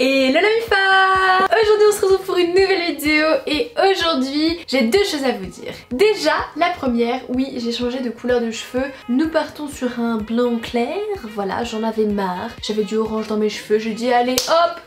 Et Lola Mifa! Aujourd'hui on se retrouve pour une nouvelle vidéo et aujourd'hui j'ai deux choses à vous dire. Déjà, la première, oui j'ai changé de couleur de cheveux. Nous partons sur un blanc clair, voilà j'en avais marre. J'avais du orange dans mes cheveux, j'ai dit allez hop!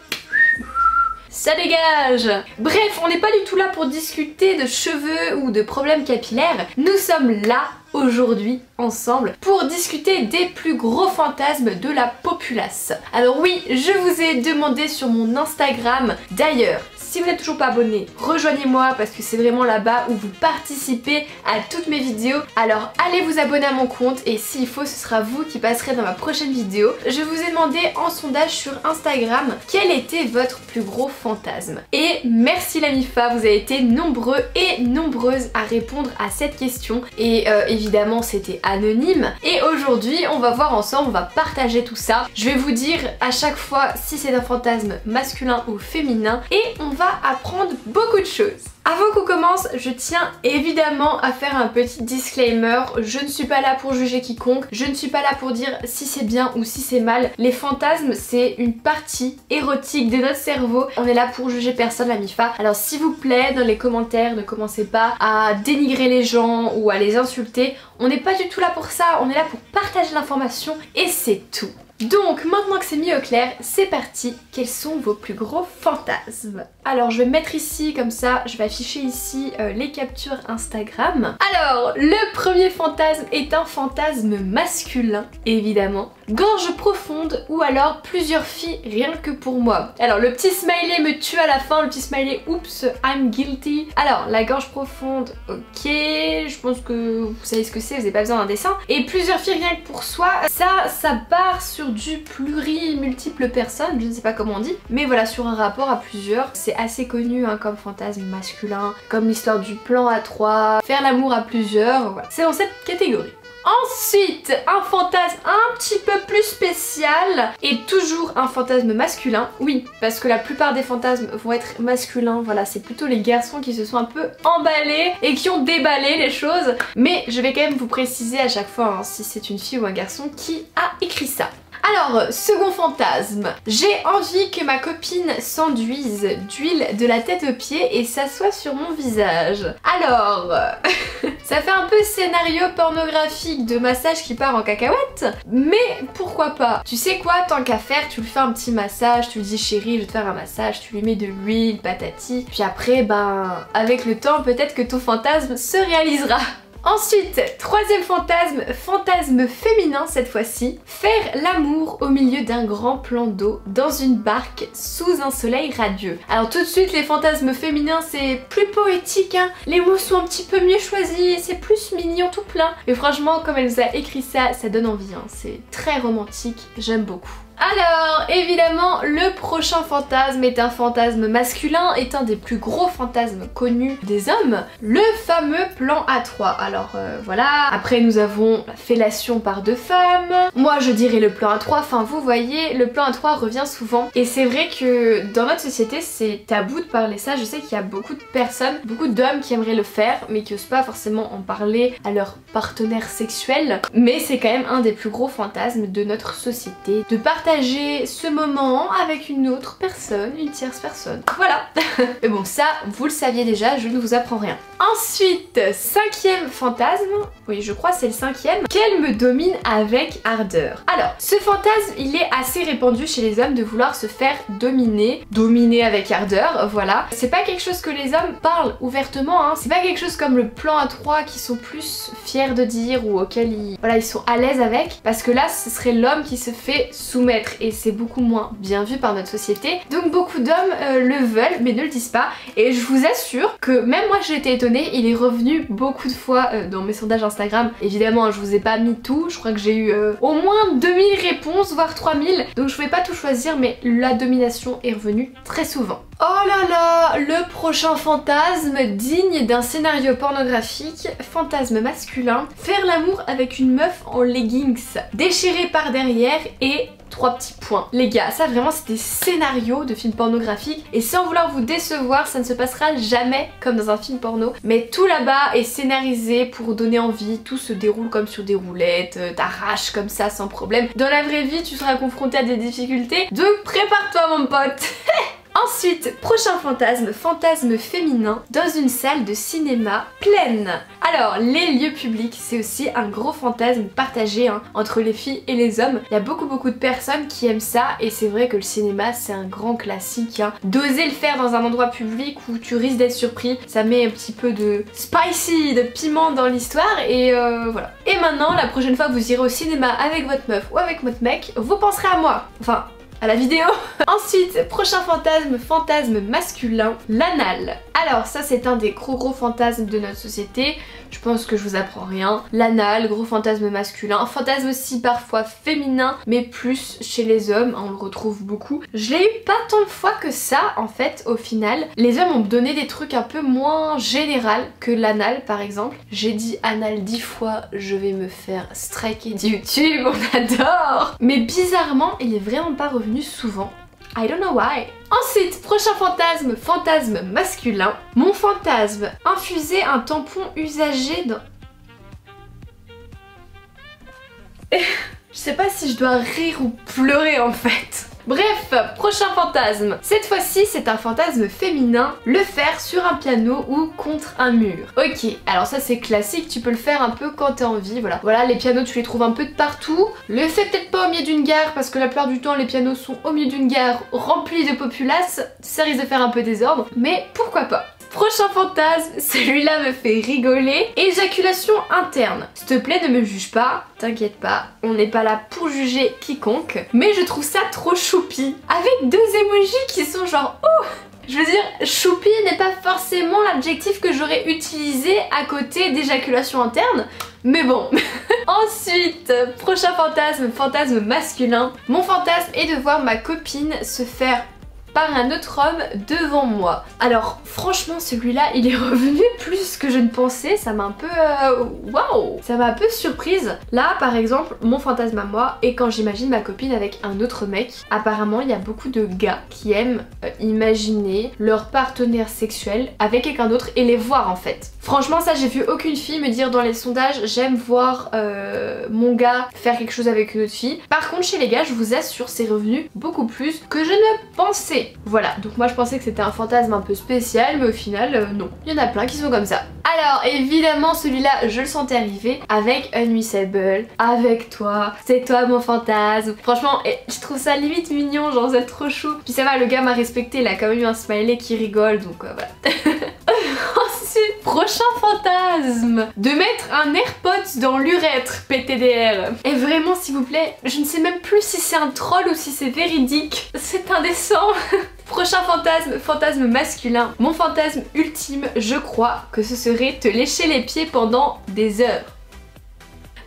Ça dégage! Bref, on n'est pas du tout là pour discuter de cheveux ou de problèmes capillaires. Nous sommes là aujourd'hui ensemble pour discuter des plus gros fantasmes de la populace. Alors oui, je vous ai demandé sur mon Instagram. D'ailleurs, si vous n'êtes toujours pas abonné, rejoignez-moi parce que c'est vraiment là-bas où vous participez à toutes mes vidéos. Alors allez vous abonner à mon compte et s'il faut, ce sera vous qui passerez dans ma prochaine vidéo. Je vous ai demandé en sondage sur Instagram quel était votre plus gros fantasme. Et merci la Mifa, vous avez été nombreux et nombreuses à répondre à cette question. Et évidemment c'était anonyme. Et aujourd'hui on va voir ensemble, on va partager tout ça. Je vais vous dire à chaque fois si c'est un fantasme masculin ou féminin et on va apprendre beaucoup de choses. Avant qu'on commence, je tiens évidemment à faire un petit disclaimer. Je ne suis pas là pour juger quiconque, je ne suis pas là pour dire si c'est bien ou si c'est mal. Les fantasmes, c'est une partie érotique de notre cerveau. On est là pour juger personne, la Mifa. Alors s'il vous plaît, dans les commentaires, ne commencez pas à dénigrer les gens ou à les insulter. On n'est pas du tout là pour ça, on est là pour partager l'information et c'est tout. Donc maintenant que c'est mis au clair, c'est parti. Quels sont vos plus gros fantasmes? Alors je vais me mettre ici comme ça, je vais afficher ici les captures Instagram. Alors le premier fantasme est un fantasme masculin, évidemment. Gorge profonde ou alors plusieurs filles rien que pour moi. Alors le petit smiley me tue à la fin, le petit smiley oups I'm guilty. Alors la gorge profonde, ok, je pense que vous savez ce que c'est, vous n'avez pas besoin d'un dessin. Et plusieurs filles rien que pour soi, ça part sur du multiple personnes, je ne sais pas comment on dit, mais voilà, sur un rapport à plusieurs. C'est assez connu hein, comme fantasme masculin, comme l'histoire du plan à 3, faire l'amour à plusieurs, voilà. C'est dans cette catégorie. Ensuite, un fantasme un petit peu plus spécial et toujours un fantasme masculin. Oui, parce que la plupart des fantasmes vont être masculins, voilà, c'est plutôt les garçons qui se sont un peu emballés et qui ont déballé les choses. Mais je vais quand même vous préciser à chaque fois hein, si c'est une fille ou un garçon qui a écrit ça. Alors, second fantasme, j'ai envie que ma copine s'enduise d'huile de la tête aux pieds et s'assoie sur mon visage. Alors, ça fait un peu scénario pornographique de massage qui part en cacahuète, mais pourquoi pas? Tu sais quoi, tant qu'à faire, tu lui fais un petit massage, tu lui dis chérie, je vais te faire un massage, tu lui mets de l'huile, patati, puis après, ben, avec le temps, peut-être que ton fantasme se réalisera. Ensuite, troisième fantasme, fantasme féminin cette fois-ci, faire l'amour au milieu d'un grand plan d'eau dans une barque sous un soleil radieux. Alors tout de suite les fantasmes féminins c'est plus poétique hein, les mots sont un petit peu mieux choisis, c'est plus mignon tout plein. Mais franchement comme elle nous a écrit ça, ça donne envie hein, c'est très romantique, j'aime beaucoup. Alors évidemment le prochain fantasme est un fantasme masculin, est un des plus gros fantasmes connus des hommes, le fameux plan A3. Alors voilà, après nous avons la fellation par deux femmes, moi je dirais le plan A3, enfin vous voyez le plan A3 revient souvent et c'est vrai que dans notre société c'est tabou de parler ça, je sais qu'il y a beaucoup de personnes, beaucoup d'hommes qui aimeraient le faire mais qui osent pas forcément en parler à leur partenaire sexuel, mais c'est quand même un des plus gros fantasmes de notre société, de partager ce moment avec une autre personne, une tierce personne. Voilà. Mais bon ça, vous le saviez déjà, je ne vous apprends rien. Ensuite, cinquième fantasme, oui je crois c'est le cinquième, qu'elle me domine avec ardeur. Alors, ce fantasme il est assez répandu chez les hommes de vouloir se faire dominer avec ardeur, voilà. C'est pas quelque chose que les hommes parlent ouvertement, hein. C'est pas quelque chose comme le plan A3 qui sont plus fiers de dire ou auquel ils sont à l'aise avec, parce que là ce serait l'homme qui se fait soumettre et c'est beaucoup moins bien vu par notre société. Donc beaucoup d'hommes le veulent mais ne le disent pas et je vous assure que même moi j'ai été étonnée, il est revenu beaucoup de fois dans mes sondages Instagram. Évidemment je vous ai pas mis tout, je crois que j'ai eu au moins 2000 réponses voire 3000 donc je pouvais pas tout choisir mais la domination est revenue très souvent. Oh là là, le prochain fantasme digne d'un scénario pornographique, fantasme masculin, faire l'amour avec une meuf en leggings, déchirée par derrière et 3 petits points. Les gars, ça vraiment c'est des scénarios de films pornographiques et sans vouloir vous décevoir, ça ne se passera jamais comme dans un film porno, mais tout là-bas est scénarisé pour donner envie, tout se déroule comme sur des roulettes, t'arraches comme ça sans problème. Dans la vraie vie, tu seras confronté à des difficultés, donc prépare-toi mon pote. Ensuite, prochain fantasme, fantasme féminin dans une salle de cinéma pleine. Alors, les lieux publics, c'est aussi un gros fantasme partagé hein, entre les filles et les hommes. Il y a beaucoup de personnes qui aiment ça et c'est vrai que le cinéma, c'est un grand classique. Hein. D'oser le faire dans un endroit public où tu risques d'être surpris, ça met un petit peu de spicy, de piment dans l'histoire et voilà. Et maintenant, la prochaine fois que vous irez au cinéma avec votre meuf ou avec votre mec, vous penserez à moi. Enfin, à la vidéo. Ensuite, prochain fantasme, fantasme masculin, l'anal. Alors ça c'est un des gros fantasmes de notre société, je pense que je vous apprends rien. L'anal, gros fantasme masculin, un fantasme aussi parfois féminin, mais plus chez les hommes, on le retrouve beaucoup. Je l'ai eu pas tant de fois que ça en fait au final. Les hommes ont donné des trucs un peu moins général que l'anal par exemple. J'ai dit anal 10 fois, je vais me faire striker de YouTube, on adore. Mais bizarrement, il est vraiment pas revenu souvent. I don't know why. Ensuite, prochain fantasme, fantasme masculin. Mon fantasme, infuser un tampon usagé dans... Je sais pas si je dois rire ou pleurer en fait. Bref, prochain fantasme. Cette fois-ci, c'est un fantasme féminin, le faire sur un piano ou contre un mur. Ok, alors ça c'est classique, tu peux le faire un peu quand t'as envie, voilà. Voilà, les pianos tu les trouves un peu de partout. Le fais peut-être pas au milieu d'une gare parce que la plupart du temps les pianos sont au milieu d'une gare remplie de populace, ça risque de faire un peu désordre, mais pourquoi pas. Prochain fantasme, celui-là me fait rigoler. Éjaculation interne. S'il te plaît, ne me juge pas, t'inquiète pas, on n'est pas là pour juger quiconque. Mais je trouve ça trop choupi. Avec deux emojis qui sont genre oh. Je veux dire, choupi n'est pas forcément l'adjectif que j'aurais utilisé à côté d'éjaculation interne. Mais bon. Ensuite, prochain fantasme, fantasme masculin. Mon fantasme est de voir ma copine se faire par un autre homme devant moi. Alors franchement celui-là il est revenu plus que je ne pensais, ça m'a un peu waouh, ça m'a un peu surprise. Là par exemple mon fantasme à moi est quand j'imagine ma copine avec un autre mec. Apparemment il y a beaucoup de gars qui aiment imaginer leur partenaire sexuel avec quelqu'un d'autre et les voir en fait. Franchement ça j'ai vu aucune fille me dire dans les sondages j'aime voir mon gars faire quelque chose avec une autre fille. Par contre chez les gars je vous assure c'est revenu beaucoup plus que je ne pensais. Voilà, donc moi je pensais que c'était un fantasme un peu spécial, mais au final, non. Il y en a plein qui sont comme ça. Alors, évidemment, celui-là, je le sentais arriver avec Unmissable, avec toi. C'est toi mon fantasme. Franchement, je trouve ça limite mignon, genre c'est trop chou. Puis ça va, le gars m'a respecté, il a quand même eu un smiley qui rigole, donc voilà. Ensuite, prochain fantasme, de mettre un AirPods dans l'urètre, PTDR. Et vraiment s'il vous plaît, je ne sais même plus si c'est un troll ou si c'est véridique. C'est indécent. Prochain fantasme, fantasme masculin. Mon fantasme ultime, je crois que ce serait te lécher les pieds pendant des heures.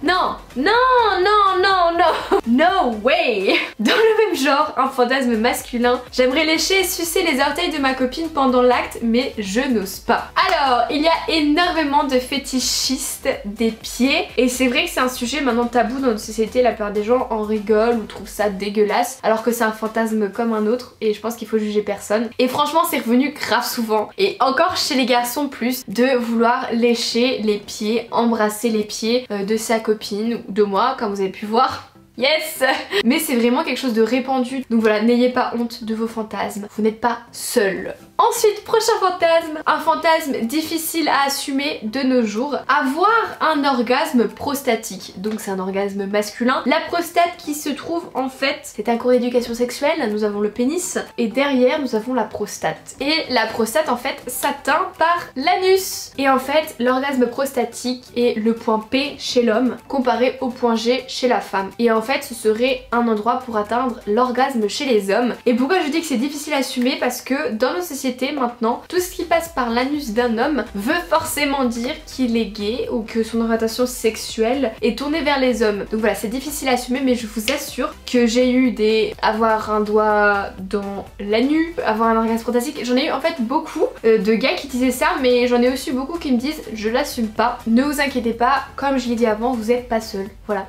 Non, non, non, non, non, no way. Dans le même genre, un fantasme masculin, j'aimerais lécher et sucer les orteils de ma copine pendant l'acte, mais je n'ose pas. Alors, il y a énormément de fétichistes des pieds, et c'est vrai que c'est un sujet maintenant tabou dans notre société, la plupart des gens en rigolent ou trouvent ça dégueulasse, alors que c'est un fantasme comme un autre, et je pense qu'il faut juger personne. Et franchement, c'est revenu grave souvent, et encore chez les garçons plus, de vouloir lécher les pieds, embrasser les pieds de sa copine ou de moi comme vous avez pu voir. Yes. Mais c'est vraiment quelque chose de répandu. Donc voilà, n'ayez pas honte de vos fantasmes. Vous n'êtes pas seul. Ensuite, prochain fantasme. Un fantasme difficile à assumer de nos jours. Avoir un orgasme prostatique. Donc c'est un orgasme masculin. La prostate qui se trouve en fait, c'est un cours d'éducation sexuelle. Nous avons le pénis. Et derrière, nous avons la prostate. Et la prostate en fait s'atteint par l'anus. Et en fait, l'orgasme prostatique est le point P chez l'homme comparé au point G chez la femme. Et en fait, ce serait un endroit pour atteindre l'orgasme chez les hommes. Et pourquoi je dis que c'est difficile à assumer? Parce que dans nos sociétés maintenant, tout ce qui passe par l'anus d'un homme veut forcément dire qu'il est gay ou que son orientation sexuelle est tournée vers les hommes. Donc voilà, c'est difficile à assumer, mais je vous assure que j'ai eu avoir un doigt dans l'anus, avoir un orgasme prostatique, j'en ai eu en fait beaucoup de gars qui disaient ça, mais j'en ai aussi beaucoup qui me disent je l'assume pas. Ne vous inquiétez pas, comme je l'ai dit avant, vous êtes pas seul. Voilà.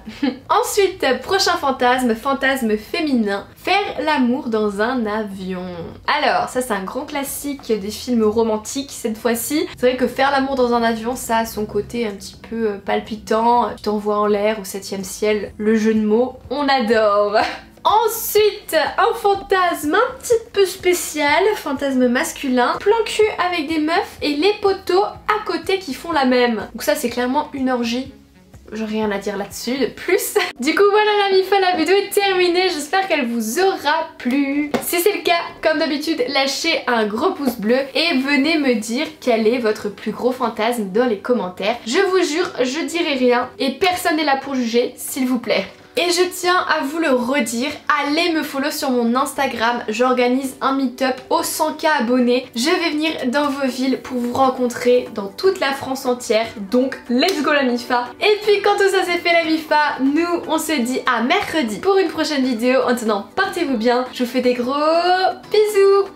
Ensuite, prochain fantasme, fantasme féminin, faire l'amour dans un avion. Alors ça c'est un grand classique des films romantiques cette fois-ci. C'est vrai que faire l'amour dans un avion, ça a son côté un petit peu palpitant, tu t'envoies en l'air au 7e ciel, le jeu de mots, on adore. Ensuite, un fantasme un petit peu spécial, fantasme masculin, plan cul avec des meufs et les poteaux à côté qui font la même. Donc ça c'est clairement une orgie. J'ai rien à dire là-dessus de plus. Du coup voilà la MIFA, la vidéo est terminée, j'espère qu'elle vous aura plu. Si c'est le cas, comme d'habitude, lâchez un gros pouce bleu et venez me dire quel est votre plus gros fantasme dans les commentaires. Je vous jure, je dirai rien et personne n'est là pour juger, s'il vous plaît. Et je tiens à vous le redire, allez me follow sur mon Instagram, j'organise un meet-up aux 100K abonnés. Je vais venir dans vos villes pour vous rencontrer dans toute la France entière, donc let's go la MIFA. Et puis quand tout ça c'est fait la MIFA, nous on se dit à mercredi pour une prochaine vidéo. En attendant, portez-vous bien, je vous fais des gros bisous.